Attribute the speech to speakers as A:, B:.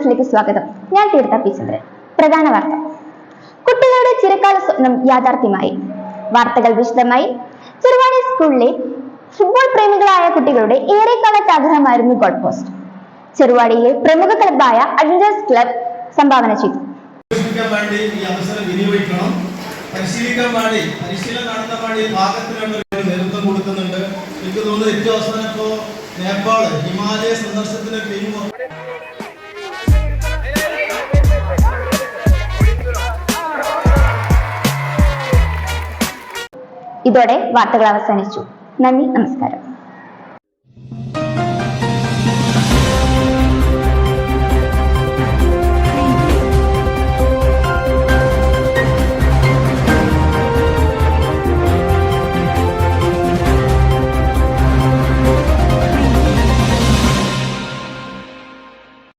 A: ന്യൂസിലേക്ക് സ്വാഗതം. ഞാൻ തീർത്ഥ പി ചന്ദ്രൻ. പ്രധാന വാർത്ത. കുട്ടികളുടെ ചിരകാല സ്വപ്നം യാഥാർത്ഥ്യമായി. വാർത്തകൾ വിശദമായി. ചെറുവാടി സ്കൂളിലെ ഫുട്ബോൾ പ്രേമികളായ കുട്ടികളുടെ ഏറെക്കാലത്തെ ആഗ്രഹമായിരുന്നു ഗോൾ പോസ്റ്റ്. ചെറുവാടിയിലെ പ്രമുഖ ക്ലബായ അഡ്വഞ്ചേഴ്സ് ക്ലബ് സംഭാവന ചെയ്തു.
B: പരിശീലനം നടത്താൻ നേതൃത്വം കൊടുക്കുന്നുണ്ട്. എനിക്ക് തോന്നുന്നു ഏറ്റവും അവസാനം ഇപ്പോ നേപ്പാൾ ഹിമാലയ സന്ദർശനത്തിന് ടീം
A: ഇതോടെ വാർത്തകൾ അവസാനിച്ചു. നന്ദി, നമസ്കാരം.